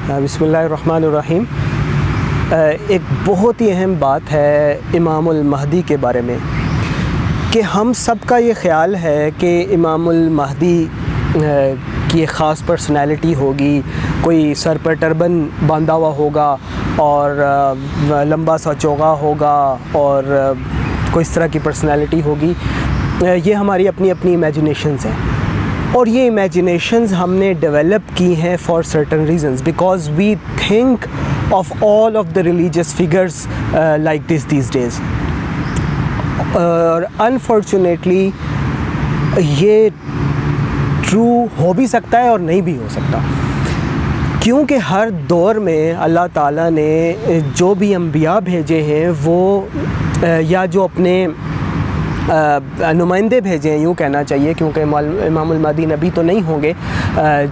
بسم اللہ الرحمن الرحیم۔ ایک بہت ہی اہم بات ہے امام المہدی کے بارے میں کہ ہم سب کا یہ خیال ہے کہ امام المہدی کی ایک خاص پرسنالٹی ہوگی، کوئی سر پر ٹربن باندھا ہوا ہوگا اور لمبا سا چوغا ہوگا اور کوئی اس طرح کی پرسنالٹی ہوگی۔ یہ ہماری اپنی امیجنیشنز ہیں، اور یہ امیجنیشنز ہم نے ڈیولپ کی ہیں for certain reasons, because we think of all of the religious figures like this these days. اور انفارچونیٹلی یہ ٹرو ہو بھی سکتا ہے اور نہیں بھی ہو سکتا، کیونکہ ہر دور میں اللہ تعالیٰ نے جو بھی انبیاء بھیجے ہیں وہ یا جو اپنے نمائندے بھیجے ہیں، یوں کہنا چاہیے، کیونکہ امام المہدی نبی تو نہیں ہوں گے،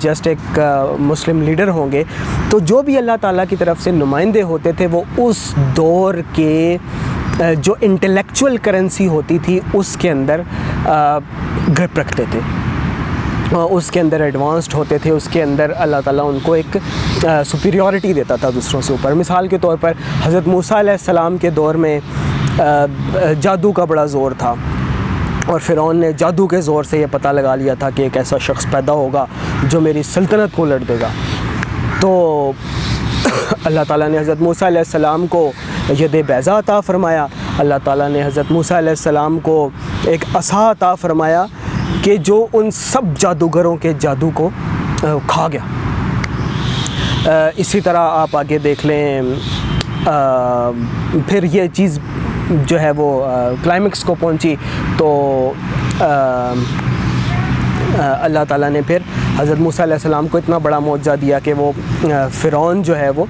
جسٹ ایک مسلم لیڈر ہوں گے، تو جو بھی اللہ تعالیٰ کی طرف سے نمائندے ہوتے تھے وہ اس دور کے جو انٹلیکچول کرنسی ہوتی تھی اس کے اندر گرپ رکھتے تھے، اس کے اندر ایڈوانسڈ ہوتے تھے، اس کے اندر اللہ تعالیٰ ان کو ایک سپیریورٹی دیتا تھا دوسروں سے اوپر۔ مثال کے طور پر حضرت موسیٰ علیہ السلام کے دور میں جادو کا بڑا زور تھا، اور فرعون نے جادو کے زور سے یہ پتہ لگا لیا تھا کہ ایک ایسا شخص پیدا ہوگا جو میری سلطنت کو لٹ دے گا۔ تو اللہ تعالیٰ نے حضرت موسیٰ علیہ السلام کو ید بیضا عطا فرمایا، اللہ تعالیٰ نے حضرت موسیٰ علیہ السلام کو ایک عصا عطا فرمایا کہ جو ان سب جادوگروں کے جادو کو کھا گیا۔ اسی طرح آپ آگے دیکھ لیں، پھر یہ چیز جو ہے وہ کلائمیکس کو پہنچی، تو اللہ تعالیٰ نے پھر حضرت موسیٰ علیہ السلام کو اتنا بڑا معجزہ دیا کہ وہ فرعون جو ہے وہ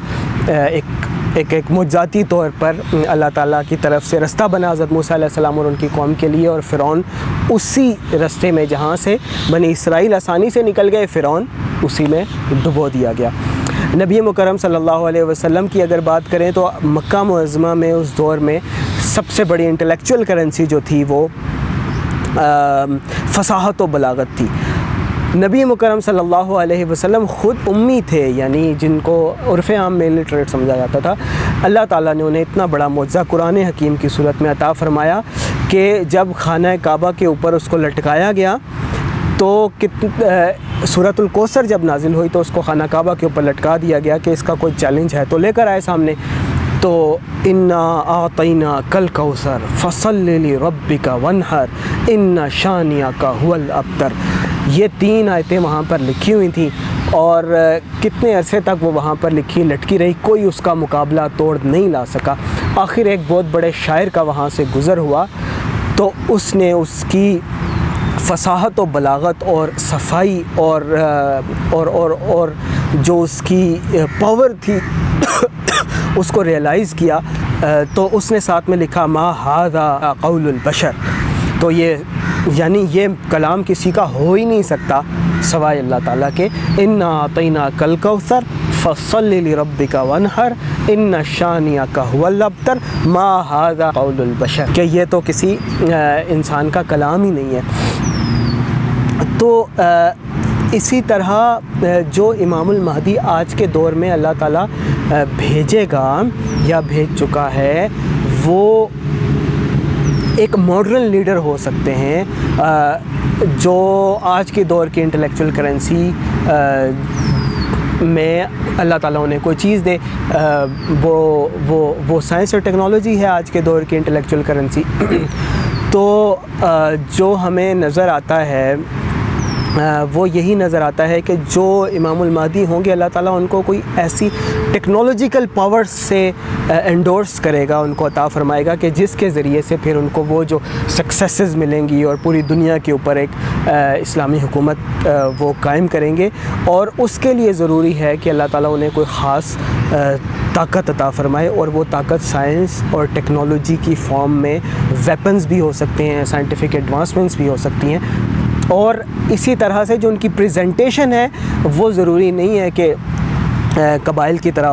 ایک معجزاتی طور پر اللہ تعالیٰ کی طرف سے رستہ بنا حضرت موسیٰ علیہ السلام اور ان کی قوم کے لیے، اور فرعون اسی رستے میں جہاں سے بنی اسرائیل آسانی سے نکل گئے، فرعون اسی میں ڈبو دیا گیا۔ نبی مکرم صلی اللہ علیہ وسلم کی اگر بات کریں تو مکہ معظمہ میں اس دور میں سب سے بڑی انٹلیکچول کرنسی جو تھی وہ فصاحت و بلاغت تھی۔ نبی مکرم صلی اللہ علیہ وسلم خود امی تھے، یعنی جن کو عرف عام میں لٹریٹ سمجھا جاتا تھا۔ اللہ تعالیٰ نے انہیں اتنا بڑا معجزہ قرآن حکیم کی صورت میں عطا فرمایا کہ جب خانہ کعبہ کے اوپر اس کو لٹکایا گیا تو سورۃ الکوثر جب نازل ہوئی تو اس کو خانہ کعبہ کے اوپر لٹکا دیا گیا کہ اس کا کوئی چیلنج ہے تو لے کر آئے سامنے، تو انا اعطیناک الکوثر فصل لربک وانحر ان شانئک هو الابتر۔ یہ 3 آیتیں وہاں پر لکھی ہوئی تھیں، اور کتنے عرصے تک وہ وہاں پر لٹکی رہی، کوئی اس کا مقابلہ توڑ نہیں لا سکا۔ آخر ایک بہت بڑے شاعر کا وہاں سے گزر ہوا، تو اس نے اس کی فصاحت و بلاغت اور صفائی اور جو اس کی پاور تھی اس کو ریئلائز کیا، تو اس نے ساتھ میں لکھا ما ھذا قول البشر۔ تو یہ یعنی یہ کلام کسی کا ہو ہی نہیں سکتا سوائے اللہ تعالیٰ کے۔ انا اعطیناک الکوثر فصل لربک وانحر ان شانئک هو الابتر ما ھذا قول البشر، کہ یہ تو کسی انسان کا کلام ہی نہیں ہے۔ تو اسی طرح جو امام المہدی آج کے دور میں اللہ تعالیٰ بھیجے گا یا بھیج چکا ہے، وہ ایک ماڈرن لیڈر ہو سکتے ہیں جو آج کے دور کی انٹلیکچول کرنسی میں اللہ تعالیٰ انہیں کوئی چیز دے، وہ سائنس اور ٹیکنالوجی ہے آج کے دور کی انٹلیکچول کرنسی۔ تو جو ہمیں نظر آتا ہے وہ یہی نظر آتا ہے کہ جو امام المہدی ہوں گے اللہ تعالیٰ ان کو کوئی ایسی ٹیکنالوجیکل پاور سے انڈورس کرے گا، ان کو عطا فرمائے گا کہ جس کے ذریعے سے پھر ان کو وہ جو سکسیسز ملیں گی اور پوری دنیا کے اوپر ایک اسلامی حکومت وہ قائم کریں گے۔ اور اس کے لیے ضروری ہے کہ اللہ تعالیٰ انہیں کوئی خاص طاقت عطا فرمائے، اور وہ طاقت سائنس اور ٹیکنالوجی کی فارم میں ویپنز بھی ہو سکتے ہیں، سائنٹیفک ایڈوانسمنٹس بھی ہو سکتی ہیں، اور اسی طرح سے جو ان کی پریزنٹیشن ہے وہ ضروری نہیں ہے کہ قبائل کی طرح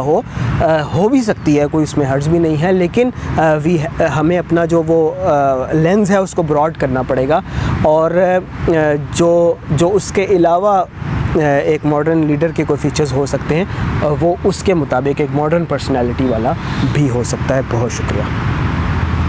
ہو بھی سکتی ہے، کوئی اس میں حرج بھی نہیں ہے، لیکن ہمیں اپنا جو وہ لینز ہے اس کو براڈ کرنا پڑے گا، اور جو اس کے علاوہ ایک ماڈرن لیڈر کے کوئی فیچرز ہو سکتے ہیں، وہ اس کے مطابق ایک ماڈرن پرسنالٹی والا بھی ہو سکتا ہے۔ بہت شکریہ۔